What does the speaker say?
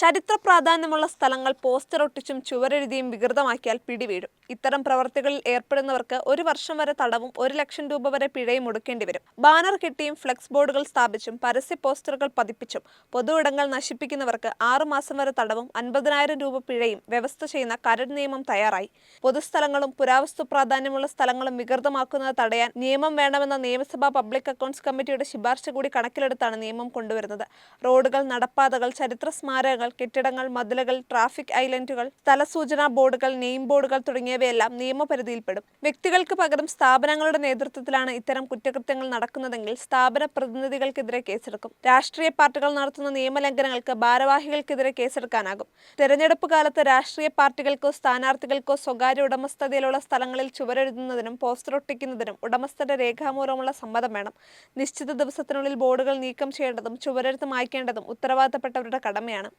ചരിത്ര പ്രാധാന്യമുള്ള സ്ഥലങ്ങൾ പോസ്റ്റർ ഒട്ടിച്ചും ചുവരെഴുതിയും വികൃതമാക്കിയാൽ പിടിവീഴും. ഇത്തരം പ്രവർത്തികളിൽ ഏർപ്പെടുന്നവർക്ക് 1 വർഷം വരെ തടവും 1 ലക്ഷം രൂപ വരെ പിഴയും ഒടുക്കേണ്ടി വരും. ബാനർ കെട്ടിയും ഫ്ലെക്സ് ബോർഡുകൾ സ്ഥാപിച്ചും പരസ്യ പോസ്റ്ററുകൾ പതിപ്പിച്ചും പൊതു ഇടങ്ങൾ നശിപ്പിക്കുന്നവർക്ക് 6 മാസം വരെ തടവും 50,000 രൂപ പിഴയും വ്യവസ്ഥ ചെയ്യുന്ന കരട് നിയമം തയ്യാറായി. പൊതുസ്ഥലങ്ങളും പുരാവസ്തു പ്രാധാന്യമുള്ള സ്ഥലങ്ങളും വികൃതമാക്കുന്നത് തടയാൻ നിയമം വേണമെന്ന നിയമസഭാ പബ്ലിക് അക്കൗണ്ട്സ് കമ്മിറ്റിയുടെ ശുപാർശ കൂടി കണക്കിലെടുത്താണ് നിയമം കൊണ്ടുവരുന്നത്. റോഡുകൾ, നടപ്പാതകൾ, ചരിത്ര സ്മാരകങ്ങൾ, കെട്ടിടങ്ങൾ, മതിലുകൾ, ട്രാഫിക് ഐലൻഡുകൾ, സ്ഥലസൂചനാ ബോർഡുകൾ, നെയിം ബോർഡുകൾ തുടങ്ങിയവയെല്ലാം നിയമപരിധിയിൽപ്പെടും. വ്യക്തികൾക്ക് പകരം സ്ഥാപനങ്ങളുടെ നേതൃത്വത്തിലാണ് ഇത്തരം കുറ്റകൃത്യങ്ങൾ നടക്കുന്നതെങ്കിൽ സ്ഥാപന പ്രതിനിധികൾക്കെതിരെ കേസെടുക്കും. രാഷ്ട്രീയ പാർട്ടികൾ നടത്തുന്ന നിയമലംഘനങ്ങൾക്ക് ഭാരവാഹികൾക്കെതിരെ കേസെടുക്കാനാകും. തെരഞ്ഞെടുപ്പ് കാലത്ത് രാഷ്ട്രീയ പാർട്ടികൾക്കോ സ്ഥാനാർത്ഥികൾക്കോ സ്വകാര്യ ഉടമസ്ഥതയിലുള്ള സ്ഥലങ്ങളിൽ ചുവരെഴുതുന്നതിനും പോസ്റ്റർ ഒട്ടിക്കുന്നതിനും ഉടമസ്ഥന്റെ രേഖാമൂലമുള്ള സമ്മതം വേണം. നിശ്ചിത ദിവസത്തിനുള്ളിൽ ബോർഡുകൾ നീക്കം ചെയ്യേണ്ടതും ചുവരെഴുത്ത് മായ്ക്കേണ്ടതും ഉത്തരവാദിത്തപ്പെട്ടവരുടെ കടമയാണ്.